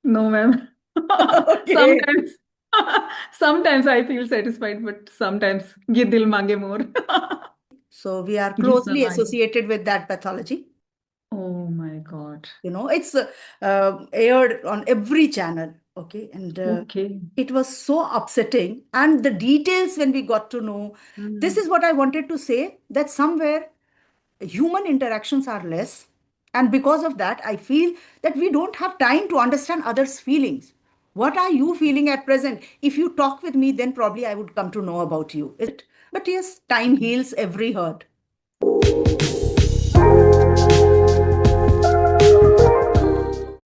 No, ma'am. Okay. Sometimes, sometimes I feel satisfied, but sometimes ye dil mange more. So we are Yes, ma'am. closely associated with that pathology. Oh my God. It's aired on every channel. Okay. And Okay. it was so upsetting. And the details when we got to know, this Mm. is what I wanted to say, that somewhere human interactions are less. And because of that, I feel that we don't have time to understand others' feelings. What are you feeling at present? If you talk with me, then probably I would come to know about you, isn't it? But yes, time heals every hurt.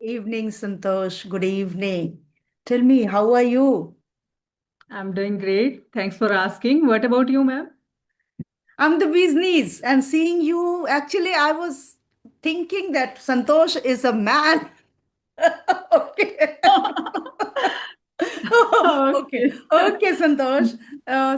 Evening, Santosh. Good evening. Tell me, how are you? I'm doing great. Thanks for asking. What about you, ma'am? I'm the bee's knees, and seeing you, actually, I was thinking that Santosh is a man. Okay. Okay, Okay. okay, Santosh.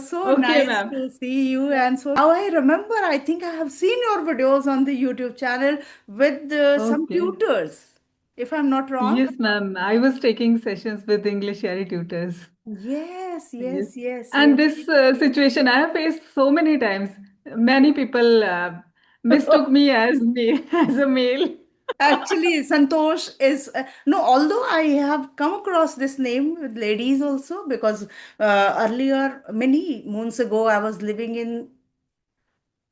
So Okay, nice ma'am. to see you. And so now I remember, I think I have seen your videos on the YouTube channel with some Okay. tutors, if I'm not wrong. Yes, ma'am. I was taking sessions with English tutors. Yes, Yes. yes, yes, And yes. this situation I have faced so many times. Many people mistook me as me as a male. Actually, Santosh is no, although I have come across this name with ladies also, because earlier, many moons ago, I was living in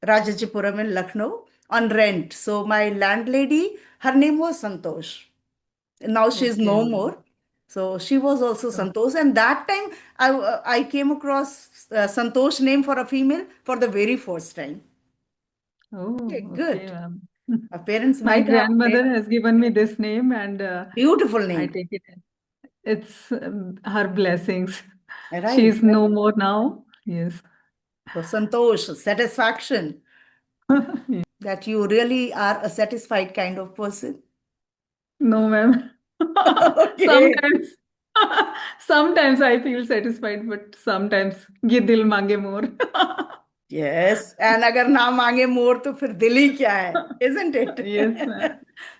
Rajajipuram in Lucknow on rent. So my landlady, her name was Santosh. Now she is Okay, no ma'am. more. So she was also Oh, Santosh. And that time I came across Santosh name for a female for the very first time. oh, Okay, okay, good. ma'am. Our parents My might have grandmother named has given me this name, and beautiful I name. take it. It's her blessings. She Right, is right. no more now. Yes. So Santosh, satisfaction that you really are a satisfied kind of person. No, ma'am. Okay. Sometimes, sometimes I feel satisfied, but sometimes ये दिल मांगे more. Yes. And अगर ना मांगे मोर तो फिर दिल ही क्या है, isn't it? Yes, ma'am. So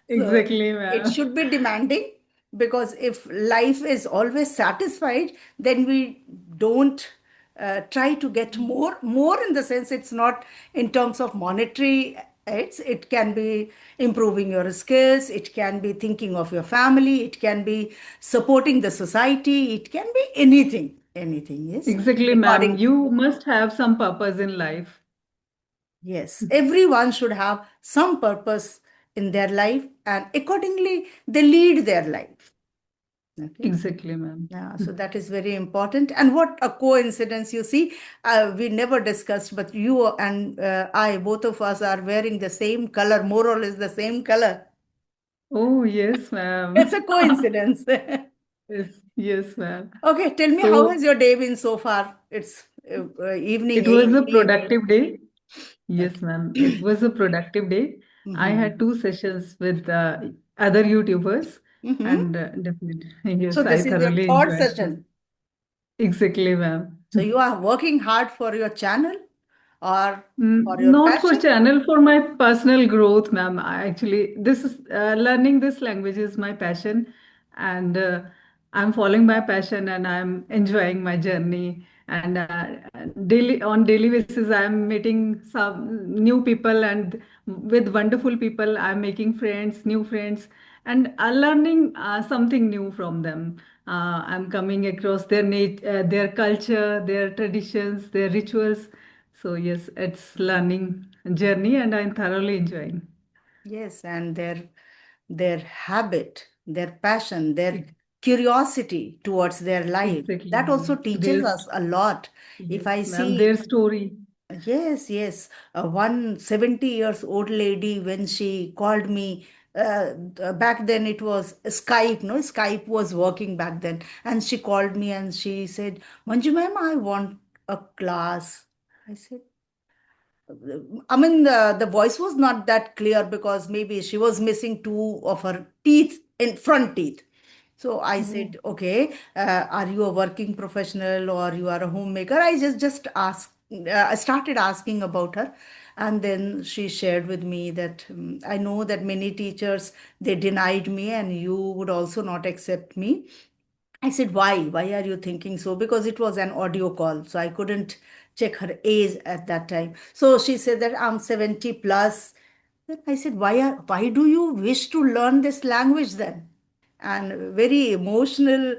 Exactly, it ma'am. should be demanding, because if life is always satisfied, then we don't try to get more. More in the sense, it's not in terms of monetary aids. It can be improving your skills. It can be thinking of your family. It can be supporting the society. It can be anything. Anything, yes. Exactly, ma'am. According, You must have some purpose in life. yes, everyone should have some purpose in their life, and accordingly, they lead their life. Okay. Exactly, ma'am. Yeah, so that is very important. And what a coincidence, you see, we never discussed, but you and I, both of us are wearing the same color, more or less the same color. Oh, yes, It's ma'am. a coincidence. Yes, yes, ma'am. Okay, tell me, how So has your day been so far? It's evening, it was a evening. productive day. Yes, Okay. ma'am. It was a productive day. I had Mhm. two sessions with other YouTubers, Mhm. and definitely, So yes, I this is your thoroughly third enjoyed this. session. Exactly, ma'am. So you are working hard for your channel or for your Not for passion? channel, for my personal growth, ma'am. I actually, this is learning this language is my passion, and I'm following my passion, and I'm enjoying my journey. And daily on daily basis, I'm meeting some new people, and with wonderful people, I'm making friends, new friends, and learning something new from them. I'm coming across their culture, their traditions, their rituals. So yes, it's learning journey and I'm thoroughly enjoying. Yes, and their habit, their passion, their Ex- curiosity towards their life. Exactly, That also ma'am. teaches us a lot. If Yes, I ma'am. see, Their story. yes, yes, one 70 years old lady, when she called me, back then it was Skype, no? Skype was working back then. And she called me and she said, Manju ma'am, I want a class. I said, I mean, the voice was not that clear because maybe she was missing two of her teeth, in front teeth. So I Oh, said, okay, are you a working professional or you are a homemaker? I just asked, I started asking about her. And then she shared with me that I know that many teachers, they denied me and you would also not accept me. I said, why? Why are you thinking so? Because it was an audio call, so I couldn't check her age at that time. So she said that I'm 70 plus. Then I said, why do you wish to learn this language then? And very emotional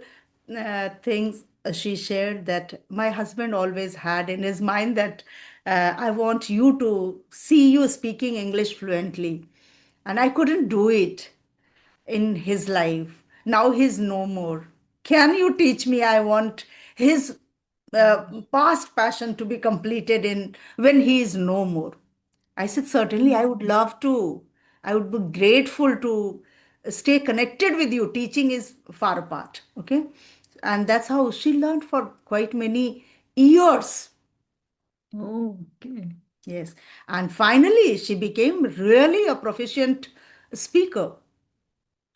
things she shared, that my husband always had in his mind that I want you to see you speaking English fluently. And I couldn't do it in his life. Now he's no more. Can you teach me? I want his past passion to be completed in when he is no more. I said, certainly, I would love to. I would be grateful to stay connected with you. Teaching is far apart. Okay. And that's how she learned for quite many years. Oh, okay. Yes. And finally, she became really a proficient speaker.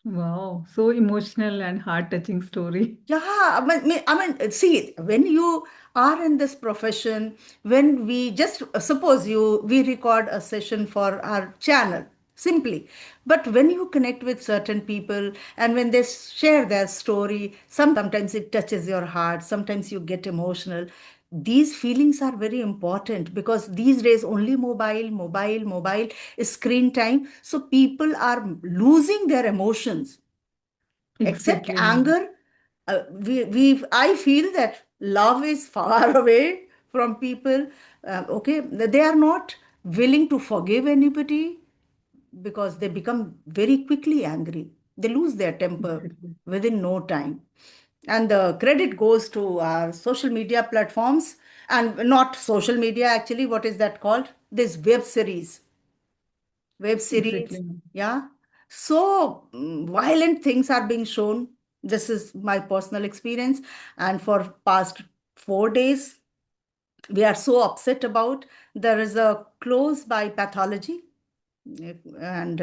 Wow, so emotional and heart-touching story. Yeah, I mean, see, when you are in this profession, when we just suppose we record a session for our channel, simply, but when you connect with certain people and when they share their story, sometimes it touches your heart, sometimes you get emotional. These feelings are very important because these days only mobile, screen time. So people are losing their emotions except Exactly, ma'am. anger. I feel that love is far away from people. Okay, they are not willing to forgive anybody because they become very quickly angry. They lose their temper Exactly. within no time. And the credit goes to our social media platforms, and not social media actually, what is that called? This web Exactly, series. ma'am. Yeah. So violent things are being shown. This is my personal experience. And for past 4 days, we are so upset about. There is a close by pathology, and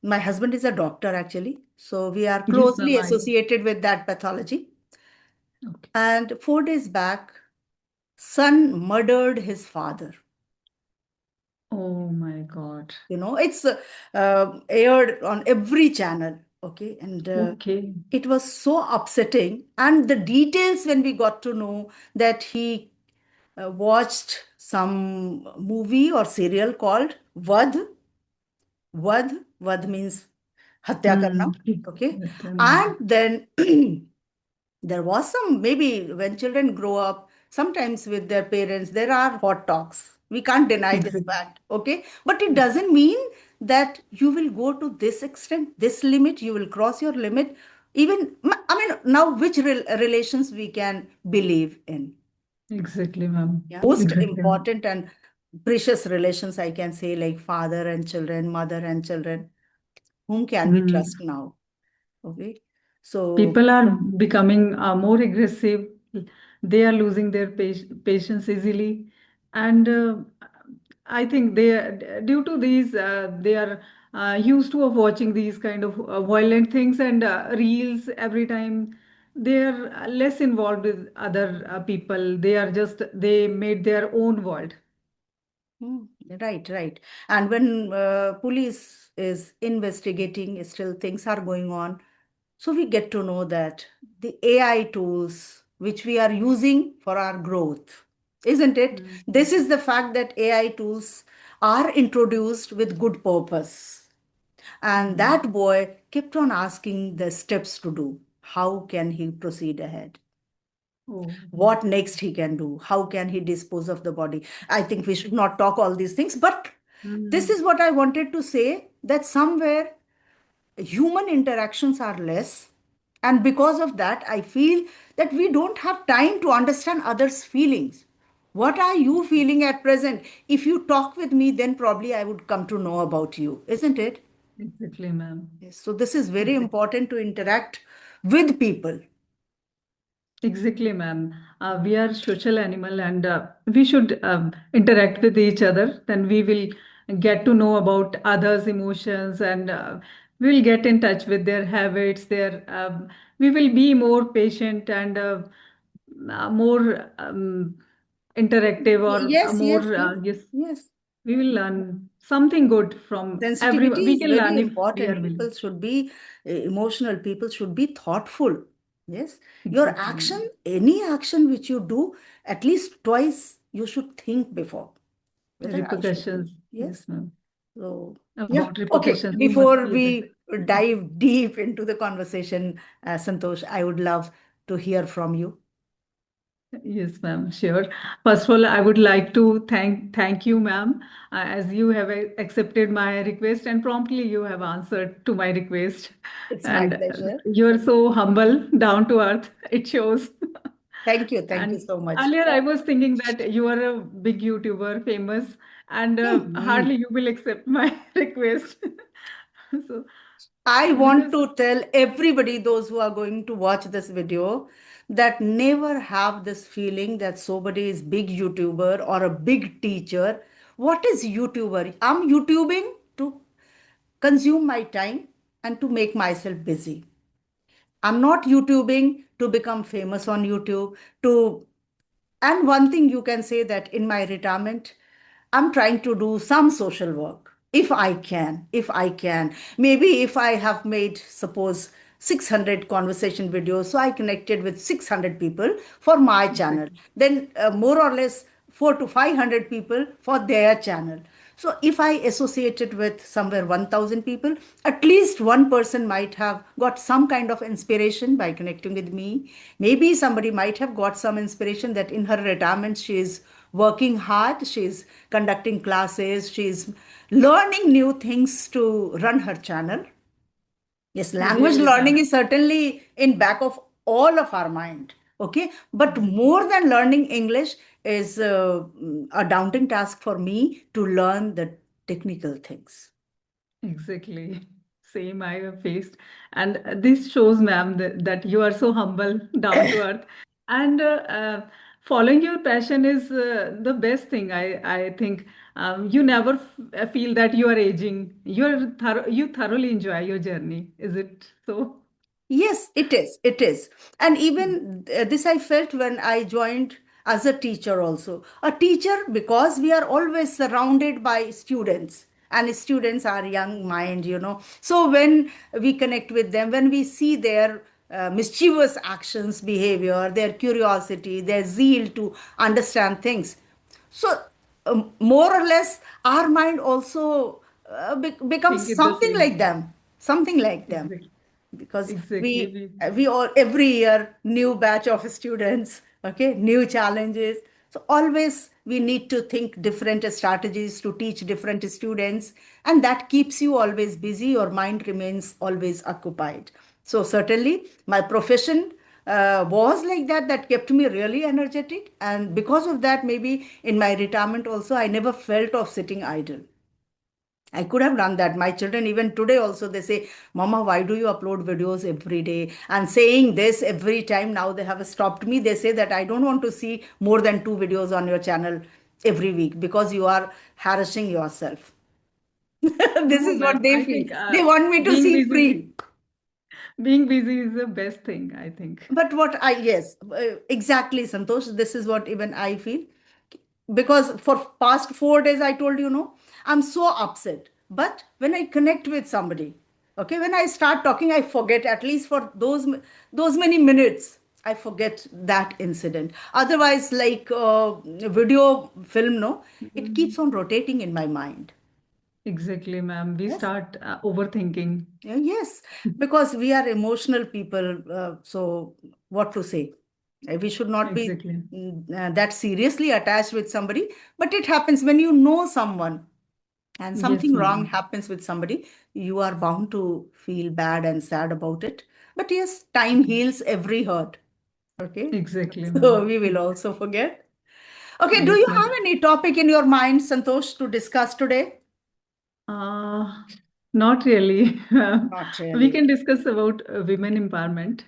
my husband is a doctor actually. So we are Yes, ma'am. closely associated with that pathology. Okay. And 4 days back, son murdered his father. Oh my God. It's aired on every channel. Okay. And Okay. it was so upsetting. And the details, when we got to know that he watched some movie or serial called Vad means hatya karna. Hmm. Okay. Then, And then there was some, maybe when children grow up, sometimes with their parents, there are hot talks. We can't deny this exactly. fact, okay? But it doesn't mean that you will go to this extent, this limit, you will cross your limit. Even, I mean, now which relations we can believe in? Exactly, ma'am. Yeah. Most Exactly, ma'am. important and precious relations, I can say, like father and children, mother and children. Whom can we Hmm. trust now? Okay. So, People are becoming more aggressive. They are losing their patience easily, and I think due to these, they are used to of watching these kind of violent things and reels every time. They are less involved with other people. They made their own world. Hmm, right, right. And when police is investigating, still things are going on. So we get to know that the AI tools which we are using for our growth, isn't it? Mm. This is the fact that AI tools are introduced with good purpose. And Mm. that boy kept on asking the steps to do. How can he proceed ahead? Oh. What next he can do? How can he dispose of the body? I think we should not talk all these things, but this Mm. is what I wanted to say, that somewhere human interactions are less, and because of that I feel that we don't have time to understand others feelings. What are you feeling at present? If you talk with me, then probably I would come to know about you, isn't it? Exactly, ma'am. Yes, so this is very Exactly. important to interact with people. Exactly, ma'am. We are social animal and we should interact with each other. Then we will get to know about others' emotions and we'll get in touch with their habits. We will be more patient and more interactive or Yes, yes, more, yes, yes, yes. We will learn something good from everyone. Sensitivity We is can very learn if we important. are willing. People should be emotional. People should be thoughtful. Yes. Your Exactly, action, ma'am. any action which you do, at least twice, you should think before whether I should do. Repercussions. Yes. Yes, ma'am. So, yeah. About Okay. repercussions, we must Before be aware. we dive deep into the conversation, Santosh, I would love to hear from you. Yes, ma'am. Sure. First of all, I would like to thank you, ma'am, as you have accepted my request and promptly you have answered to my request. It's my And pleasure. you're so humble, down to earth. It shows. Thank you. Thank you And so much. earlier, I was thinking that you are a big YouTuber, famous, and Mhm. hardly you will accept my request. So, I want because to tell everybody, those who are going to watch this video, that never have this feeling that somebody is big YouTuber or a big teacher. What is YouTuber? I'm YouTubing to consume my time and to make myself busy. I'm not YouTubing to become famous on YouTube, to and one thing you can say that in my retirement, I'm trying to do some social work if I can. If I can. Maybe if I have made, suppose, 600 conversation videos, so I connected with 600 people for my channel, exactly, then more or less 4 to 500 people for their channel. So if I associated with somewhere 1000 people, at least one person might have got some kind of inspiration by connecting with me. Maybe somebody might have got some inspiration that in her retirement she is working hard, she is conducting classes, she is learning new things to run her channel. Yes, language really, learning ma'am. is certainly in back of all of our mind. Okay, but Exactly. more than learning English is a daunting task for me to learn the technical things. Exactly. Same I have faced. And this shows, ma'am, that you are so humble, down to earth. And following your passion is the best thing, I think. You never feel that you are aging. You thoroughly enjoy your journey. Is it so? Yes, it is. It is. And even this I felt when I joined as a teacher also. A teacher, because we are always surrounded by students, and students are young mind, So when we connect with them, when we see their mischievous actions, behavior, their curiosity, their zeal to understand things. So more or less, our mind also becomes Think it the something like same. them, something like them, Exactly. because Exactly. we all every year new batch of students, okay, new challenges. So always we need to think different strategies to teach different students, and that keeps you always busy. Your mind remains always occupied. So certainly my profession was like that, that kept me really energetic, and because of that, maybe in my retirement also, I never felt of sitting idle. I could have done that. My children, even today, also, they say, Mama, why do you upload videos every day? And saying this every time, now they have stopped me. They say that I don't want to see more than 2 videos on your channel every week because you are harassing yourself. This True, is what ma'am. they I feel. think They want me to being see busy, free. being busy is the best thing, I think. But what I, yes, exactly, Santosh. This is what even I feel. Because for past 4 days, I told you, no, I'm so upset. But when I connect with somebody, okay, when I start talking, I forget at least for those many minutes. I forget that incident. Otherwise, like video film, no, it keeps Mhm. on rotating in my mind. Exactly, ma'am. We Yes. start overthinking. Yes, because we are emotional people. So, what to say? We should not be Exactly. that seriously attached with somebody, but it happens when you know someone and Yes, something wrong ma'am. happens with somebody, you are bound to feel bad and sad about it. But yes, time heals every hurt. Okay, Exactly, so ma'am. we will Exactly. also forget. Okay, do Yes, you have ma'am. any topic in your mind, Santosh, to discuss today? Uh, Not really. Not We really. can discuss about women empowerment.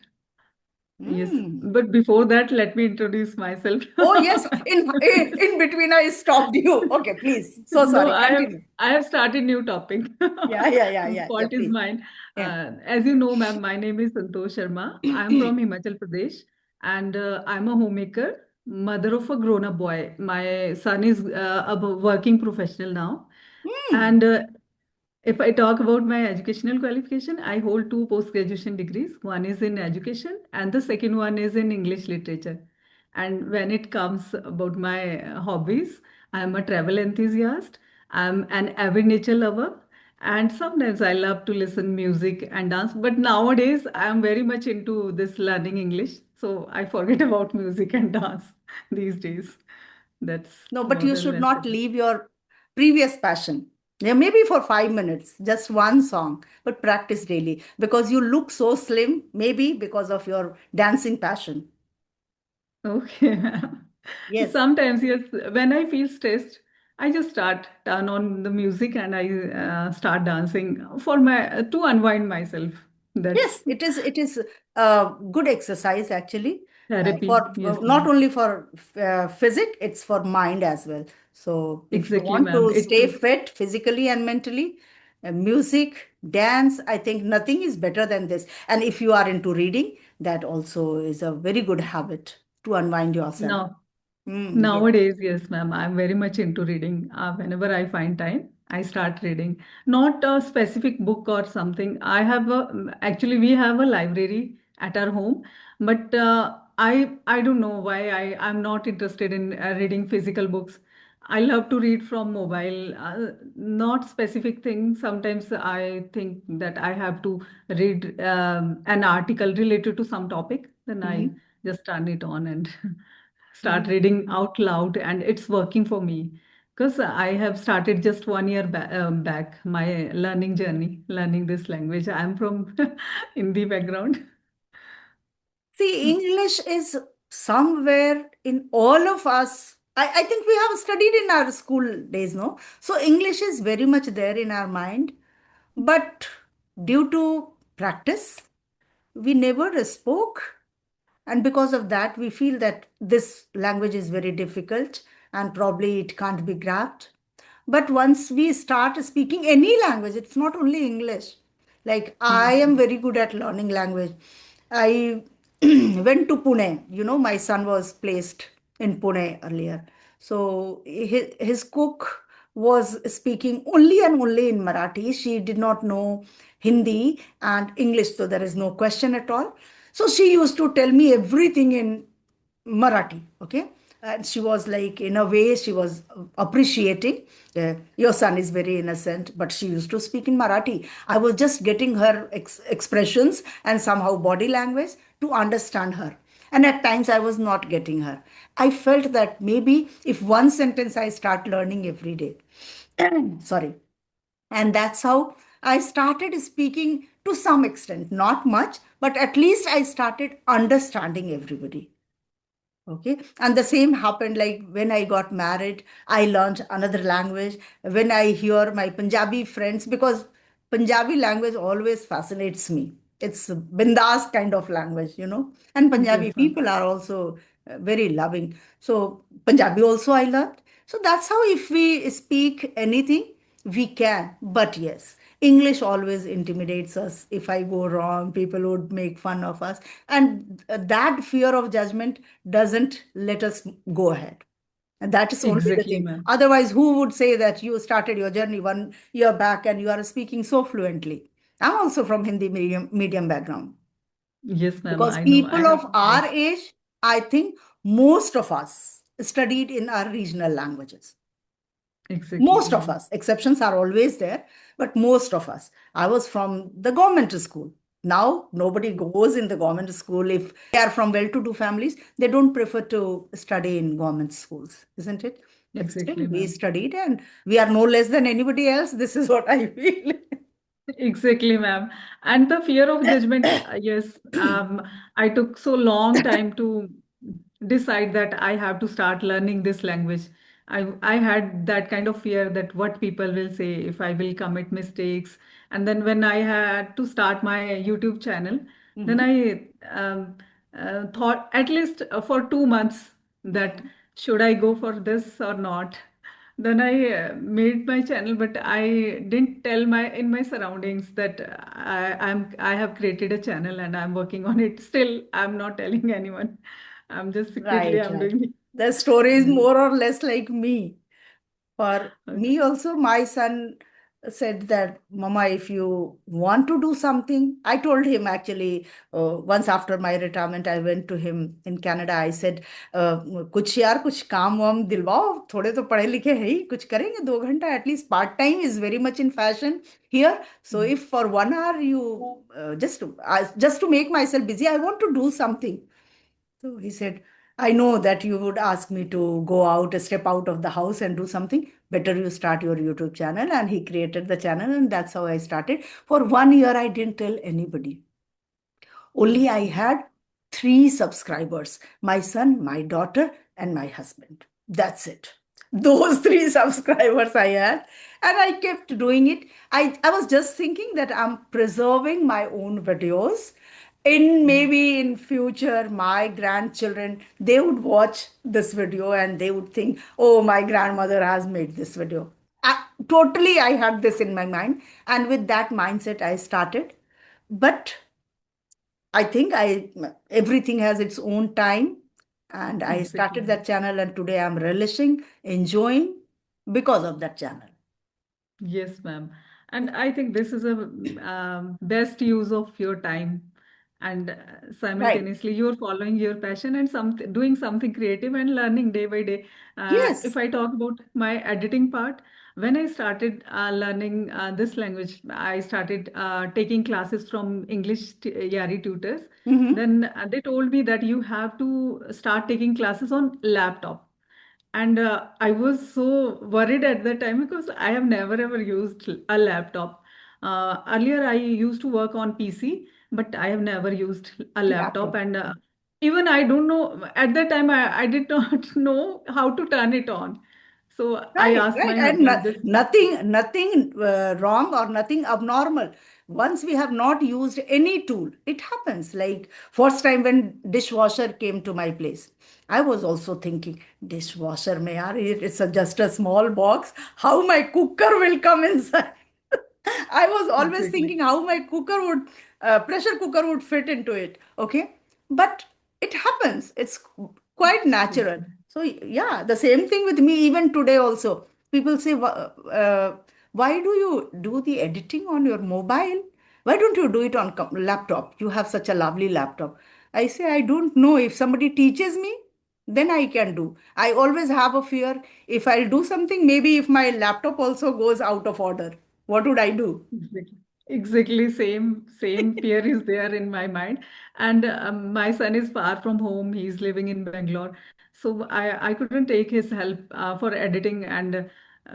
Yes, Hmm. but before that, let me introduce myself. Oh, yes. In between, I stopped you. Okay, please. So No, sorry. Continue. I have started new topic. Yeah, yeah, yeah, yeah, yeah, Fault is please. mine. Yeah. As you know, ma'am, my name is Santosh Sharma. I'm from Himachal Pradesh, and I'm a homemaker. mother of a grown-up boy. My son is a working professional now. Hmm. And if I talk about my educational qualification, I hold two post-graduation degrees. One is in education, and the second one is in English literature. And when it comes about my hobbies, I'm a travel enthusiast. I'm an avid nature lover, and sometimes I love to listen music and dance. But nowadays, I'm very much into this learning English, so I forget about music and dance these days. That's No, but more you or should less not it. leave your previous passion. Yeah, maybe for 5 minutes, just one song, but practice daily because you look so slim, maybe because of your dancing passion. Okay. Yes. Sometimes, yes, when I feel stressed, I just turn on the music and I start dancing for my to unwind myself. That's Yes, it is a good exercise actually, therapy. for Yes, not ma'am. only for physic, it's for mind as well. So if you Exactly, want ma'am. to It stay fit physically and mentally, music, dance, I think nothing is better than this. And if you are into reading, that also is a very good habit to unwind yourself. now. Yeah. Nowadays, yes, ma'am, I'm very much into reading. Whenever I find time, I start reading. Not a specific book or something. Actually, we have a library at our home, but I don't know why I'm not interested in reading physical books. I love to read from mobile, not specific things. Sometimes I think that I have to read an article related to some topic, then I Mhm. just turn it on and start Mhm. reading out loud, and it's working for me because I have started just 1 year back my learning journey, learning this language. I'm from Hindi background. See, English is somewhere in all of us. I think we have studied in our school days, no? So English is very much there in our mind. But due to practice, we never spoke. And because of that, we feel that this language is very difficult and probably it can't be grasped. But once we start speaking any language, it's not only English. Like I Yes, am very good at learning language. I went to Pune. My son was placed in Pune earlier. So his cook was speaking only and only in Marathi. She did not know Hindi and English, so there is no question at all. So she used to tell me everything in Marathi, okay? And she was like, in a way, she was appreciating. Your son is very innocent, but she used to speak in Marathi. I was just getting her expressions and somehow body language to understand her. And at times I was not getting her. I felt that maybe if one sentence I start learning every day, sorry, and that's how I started speaking to some extent, not much, but at least I started understanding everybody. Okay. And the same happened like when I got married, I learned another language. When I hear my Punjabi friends, because Punjabi language always fascinates me. It's a bindas kind of language. And Punjabi yes, ma'am. people are also very loving. So Punjabi also I learned. So that's how if we speak anything, we can. But yes, English always intimidates us. If I go wrong, people would make fun of us. And that fear of judgment doesn't let us go ahead. And that is only the Exactly, thing. ma'am. Otherwise, who would say that you started your journey 1 year back and you are speaking so fluently? I'm also from Hindi medium background. Yes, ma'am. Because I know. I people have of heard. our age, I think most of us studied in our regional languages. Exactly, Most of ma'am. us, exceptions are always there, but most of us. I was from the government school. Now nobody goes in the government school. If they are from well-to-do families, they don't prefer to study in government schools, isn't it? But still Exactly, we ma'am. studied and we are no less than anybody else. This is what I feel. Exactly, ma'am. And the fear of judgment, yes, I took so long time to decide that I have to start learning this language. I had that kind of fear that what people will say if I will commit mistakes. And then when I had to start my YouTube channel, then Mhm. I thought at least for 2 months that should I go for this or not. Then I made my channel, but I didn't tell my in my surroundings that I have created a channel and I'm working on it. Still, I'm not telling anyone. I'm just secretly Right, I'm right. doing it. The story is Ye- more or less like me. For Okay. me also, my son said that, Mama, if you want to do something, I told him actually, once after my retirement, I went to him in Canada. I said, कुछ यार कुछ काम वाम दिलवाओ, थोड़े तो पढ़े लिखे हैं ही, कुछ करेंगे 2 घंटा at least. Part time is very much in fashion here. So Mm. if for 1 hour you just to make myself busy, I want to do something. So he said, I know that you would ask me to go out, step out of the house and do something. Better you start your YouTube channel. And he created the channel, and that's how I started. For 1 year, I didn't tell anybody. Only I Okay. had 3 subscribers: my son, my daughter, and my husband. That's it. Those 3 subscribers I had, and I kept doing it. I was just thinking that I'm preserving my own videos. In Mm. maybe in future, my grandchildren, they would watch this video and they would think, oh, my grandmother has made this video. Totally, I had this in my mind. And with that mindset, I started. But I think I everything has its own time, and I Exactly. started that channel, and today I'm relishing, enjoying because of that channel. Yes, ma'am. And I think this is a best use of your time. And Right. simultaneously, you're following your passion and doing something creative and learning day by day. If Yes. I talk about my editing part, when I started learning this language, I started taking classes from English Yari tutors. Mm-hmm. Then they told me that you have to start taking classes on laptop. And I was so worried at that time because I have never ever used a laptop. Earlier, I used to work on PC, but I have never used a laptop. Laptop. And even I don't know, at that time, I did not know how to turn it on. So I Right, asked right, my and husband this. nothing wrong or nothing abnormal. Once we have not used any tool, it happens. Like first time when dishwasher came to my place, I was also thinking, dishwasher, mein yaar, it's just a small box. How my cooker will come inside? I was always Exactly. thinking how my pressure cooker would fit into it. Okay. But it happens. It's quite natural. Exactly. So, yeah, the same thing with me even today also. People say, why do you do the editing on your mobile? Why don't you do it on laptop? You have such a lovely laptop. I say, I don't know. If somebody teaches me, then I can do. I always have a fear. If I'll do something, maybe if my laptop also goes out of order, what would I do? Exactly. Exactly, same fear is there in my mind. And my son is far from home. He's living in Bangalore. So I couldn't take his help for editing. And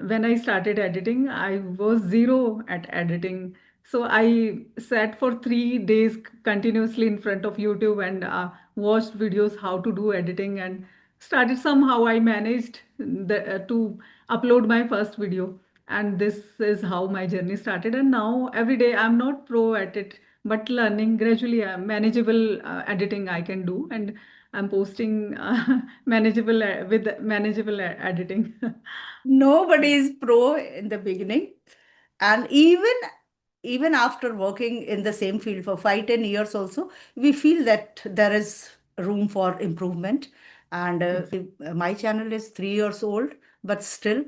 when I started editing, I was zero at editing. So I sat for 3 days continuously in front of YouTube and watched videos how to do editing and started somehow I managed to upload my first video. And this is how my journey started. And now every day I'm not pro at it, but learning gradually. Manageable editing I can do, and I'm posting manageable with manageable editing. Nobody is pro in the beginning. And even after working in the same field for 5, 10 years also, we feel that there is room for improvement. And my channel is 3 years old, but still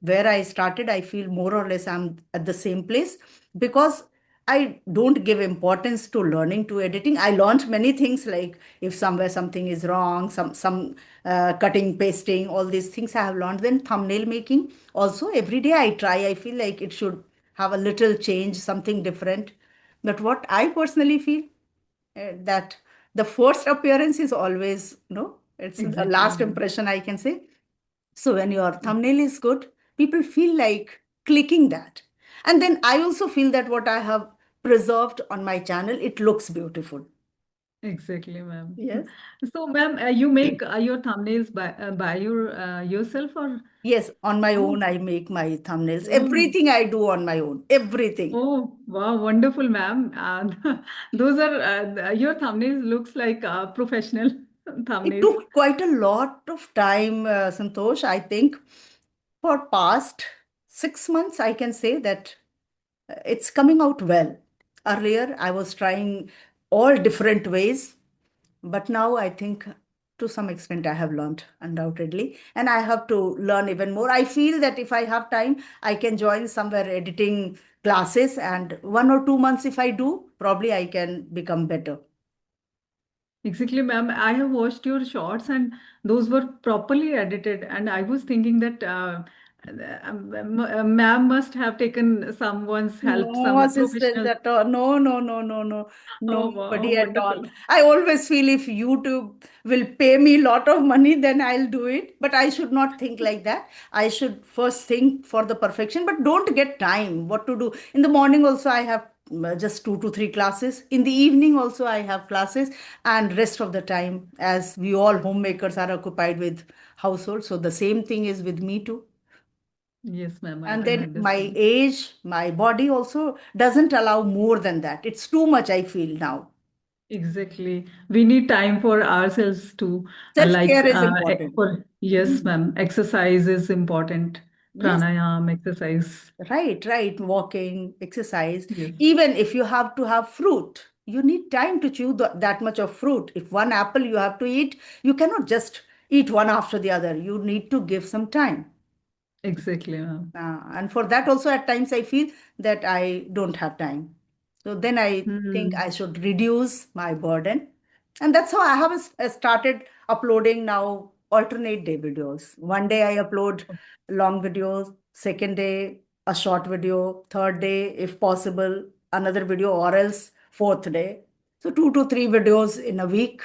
where I started, I feel more or less I'm at the same place because I don't give importance to learning to editing. I learned many things, like if somewhere something is wrong, some cutting, pasting, all these things I have learned. Then thumbnail making also every day I try. I feel like it should have a little change, something different. But what I personally feel, that the first appearance is always no. It's the Exactly, last ma'am. impression, I can say. So when your thumbnail is good, people feel like clicking that. And then I also feel that what I have preserved on my channel, it looks beautiful. Exactly, ma'am. Yes. So, ma'am, you make your thumbnails by yourself or? Yes, on my Oh, own, I make my thumbnails. oh. Everything I do on my own. Everything. Oh, wow, wonderful, ma'am. Those are your thumbnails looks like professional It thumbnails. took quite a lot of time, Santosh. I think for past 6 months, I can say that it's coming out well. Earlier, I was trying all different ways, but now I think to some extent, I have learned undoubtedly, and I have to learn even more. I feel that if I have time, I can join somewhere editing classes, and 1 or 2 months, if I do, probably I can become better. Exactly, ma'am. I have watched your shorts and those were properly edited. And I was thinking that ma'am must have taken someone's help, No some assistance professional. at all. No, no, no, no, no. Oh, wow, Nobody at all. wonderful. I always feel if YouTube will pay me a lot of money, then I'll do it. But I should not think like that. I should first think for the perfection, but don't get time what to do. In the morning also, I have just 2 to 3 classes. In the evening also, I have classes. And rest of the time, as we all homemakers are occupied with household. So the same thing is with me too. Yes, ma'am, I And can then my understand. age, my body also doesn't allow more than that. It's too much, I feel now. Exactly. We need time for ourselves too. Self care is important. Yes, Mm. ma'am, exercise is important. Yes, Pranayam, exercise. right, right. Walking, exercise. Yes, Even if you have to have fruit, you need time to chew that much of fruit. If one apple you have to eat, you cannot just eat one after the other. You need to give some time. exactly, ma'am. And for that also, at times I feel that I don't have time. So then I think Hmm. I should reduce my burden. And that's how I have started uploading now alternate day videos. One day I upload long videos, second day a short video, third day, if possible, another video, or else fourth day. So 2 to 3 videos in a week,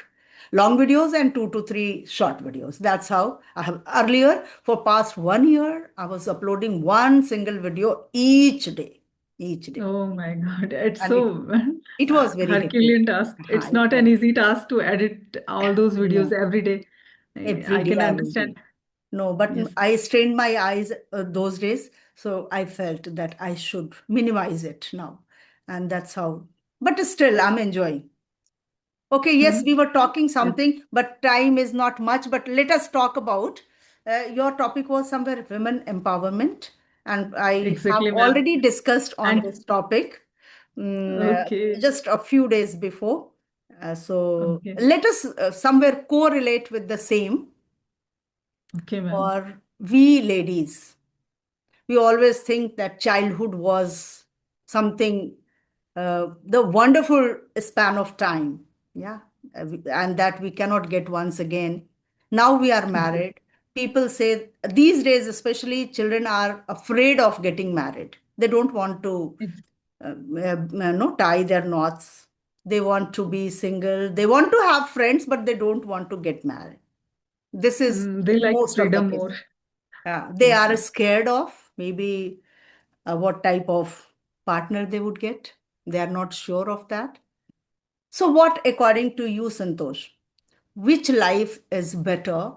long videos, and 2 to 3 short videos. That's how I have earlier, for past 1 year, I was uploading one single video each day, each day. Oh my God, it's And so it was very hectic. Herculean task. It's It not an was. easy task to edit all those videos No, every day. every I day can I will do. understand. No, but Yes. I strained my eyes those days. So I felt that I should minimize it now. And that's how. But still, I'm enjoying. Okay, yes, Hmm. we were talking Yes, something, but time is not much. But let us talk about your topic was somewhere women empowerment, and I have exactly, ma'am. already discussed on And this topic okay, just a few days before. So okay, let us somewhere correlate with the same okay, ma'am. for we ladies. We always think that childhood was something, the wonderful span of time, yeah, and that we cannot get once again. Now we are Exactly. married. People say these days, especially children are afraid of getting married. They don't want to, tie their knots. They want to be single. They want to have friends, but they don't want to get married. This is They like most of the freedom cases. more. They Yes, are ma'am. scared of maybe what type of partner they would get. They are not sure of that. So, what, according to you, Santosh, which life is better,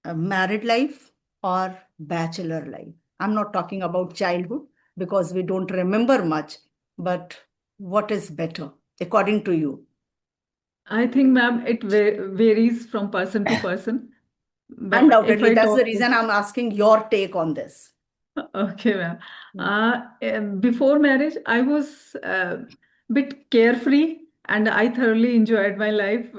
a married life or bachelor life? I'm not talking about childhood because we don't remember much, but what is better, according to you? I think, ma'am, it varies from person to person. But if Undoubtedly, I that's the talk, reason I'm asking your take on this. okay, ma'am. Before marriage, I was a bit carefree and I thoroughly enjoyed my life.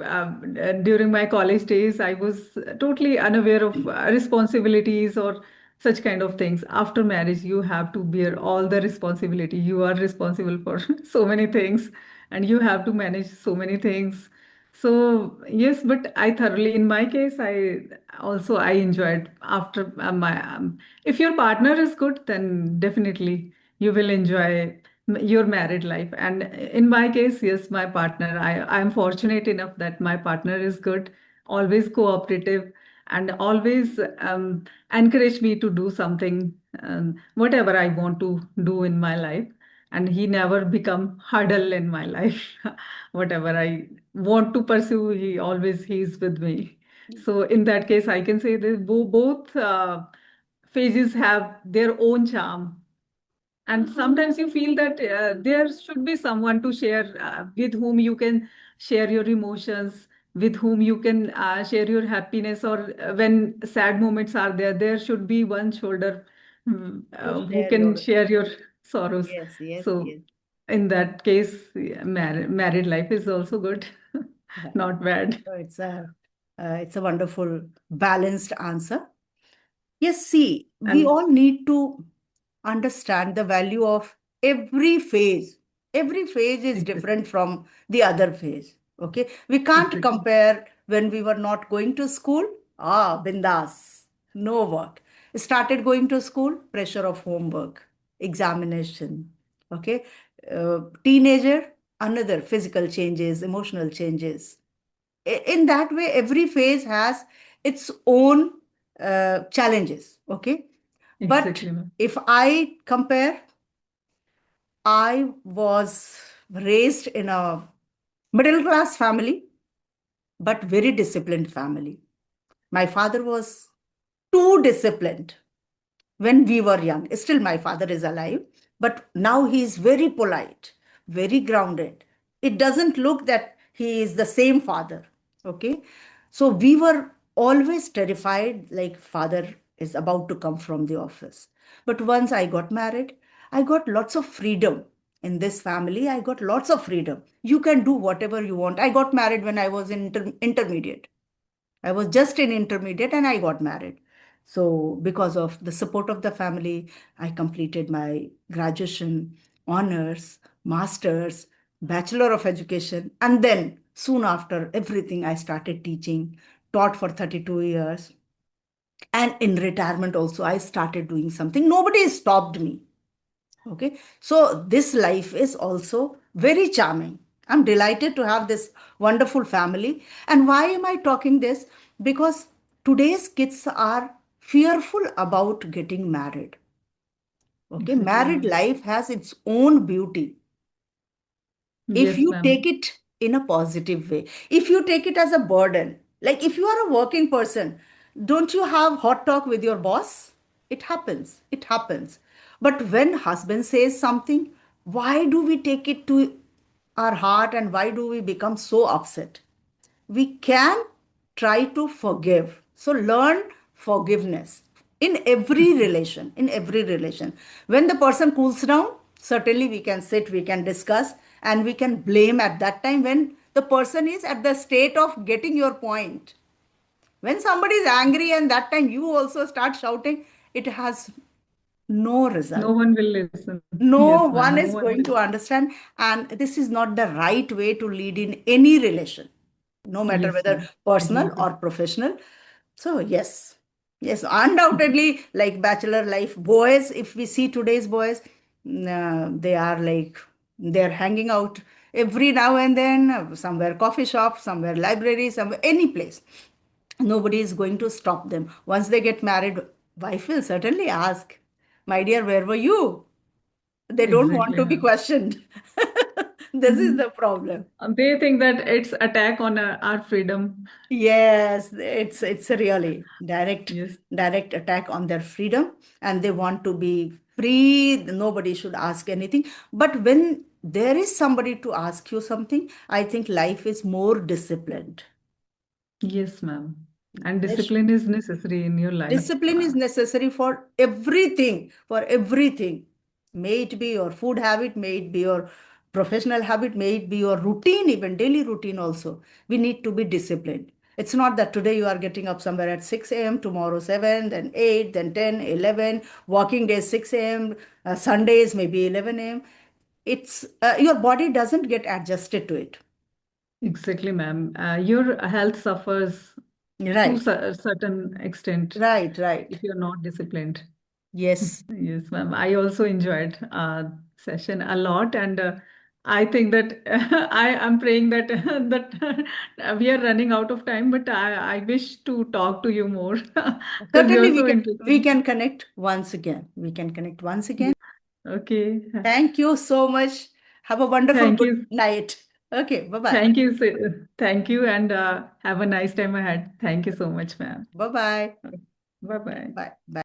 During my college days, I was totally unaware of responsibilities or such kind of things. After marriage, you have to bear all the responsibility. You are responsible for so many things and you have to manage so many things. So yes, but I thoroughly, in my case, I enjoyed after if your partner is good, then definitely you will enjoy your married life. And in my case, yes, my partner, I'm fortunate enough that my partner is good, always cooperative, and always encourage me to do something, whatever I want to do in my life. And he never become hurdle in my life. Whatever I want to pursue, he's with me. So in that case, I can say that both phases have their own charm. And sometimes you feel that there should be someone to share with whom you can share your emotions, with whom you can share your happiness, or when sad moments are there, there should be one shoulder To who share can your, share your sorrows. yes, yes, So yes. in that case, yeah, married life is also good. Not bad. So it's a wonderful balanced answer. Yes, see, we And all need to understand the value of every phase. Every phase is exactly, different from the other phase. Okay, we can't exactly, compare when we were not going to school. Ah, bindas, no work. Started going to school, pressure of homework, examination. Okay, teenager, another physical changes, emotional changes. In that way, every phase has its own challenges. Okay, but exactly, ma'am. if I compare, I was raised in a middle class family, but very disciplined family. My father was too disciplined when we were young. Still, my father is alive, but now he is very polite, very grounded. It doesn't look that he is the same father. Okay. So we were always terrified, like, father is about to come from the office. But once I got married, I got lots of freedom. In this family, I got lots of freedom. You can do whatever you want. I got married when I was in intermediate. I was just in intermediate and I got married. So, because of the support of the family, I completed my graduation, honors, master's, bachelor of education, and then soon after everything, I started teaching, taught for 32 years. And in retirement also, I started doing something. Nobody stopped me. Okay. So this life is also very charming. I'm delighted to have this wonderful family. And why am I talking this? Because today's kids are fearful about getting married. Okay. Exactly, Married ma'am. life has its own beauty if Yes, you take ma'am. it in a positive way. If you take it as a burden, like if you are a working person, don't you have hot talk with your boss? It happens. It happens. But when husband says something, why do we take it to our heart and why do we become so upset? We can try to forgive. So learn forgiveness in every relation. When the person cools down, certainly we can sit, we can discuss, and we can blame at that time when the person is at the state of getting your point. When somebody is angry and that time you also start shouting, it has no result. No one will listen. No Yes, ma'am. one No is one going will. to understand, and this is not the right way to lead in any relation, no matter Yes, whether ma'am. personal Exactly. or professional. So yes, yes, undoubtedly, like bachelor life boys, if we see today's boys, they are like, they're hanging out every now and then, somewhere coffee shop, somewhere library, somewhere any place. Nobody is going to stop them. Once they get married, wife will certainly ask, my dear, where were you? They don't want Exactly, to be ma'am. questioned. This is Mhm. the problem. They think that it's attack on our freedom. Yes, it's a really Yes, direct attack on their freedom, and they want to be free. Nobody should ask anything. But when there is somebody to ask you something, I think life is more disciplined. yes, ma'am. And There discipline is necessary in your life. Discipline is necessary for everything, for everything. May it be your food habit, may it be your professional habit, may it be your routine, even daily routine also. We need to be disciplined. It's not that today you are getting up somewhere at 6 a.m., tomorrow 7, then 8, then 10, 11, working days 6 a.m., Sundays maybe 11 a.m. It's your body doesn't get adjusted to it. Exactly, ma'am. Your health suffers to Right, a certain extent right, right. if you're not disciplined. Yes. Yes, ma'am. I also enjoyed session a lot, and I think that I am praying that that we are running out of time. But I wish to talk to you more because Certainly, you're so we interesting. can connect once again. We can connect once again. Yes. Okay. Thank you so much. Have a wonderful Thank good you. night. Okay, bye-bye. Thank you. Thank you, and have a nice time ahead. Thank you so much, ma'am. Bye-bye. Bye bye. Bye. Bye.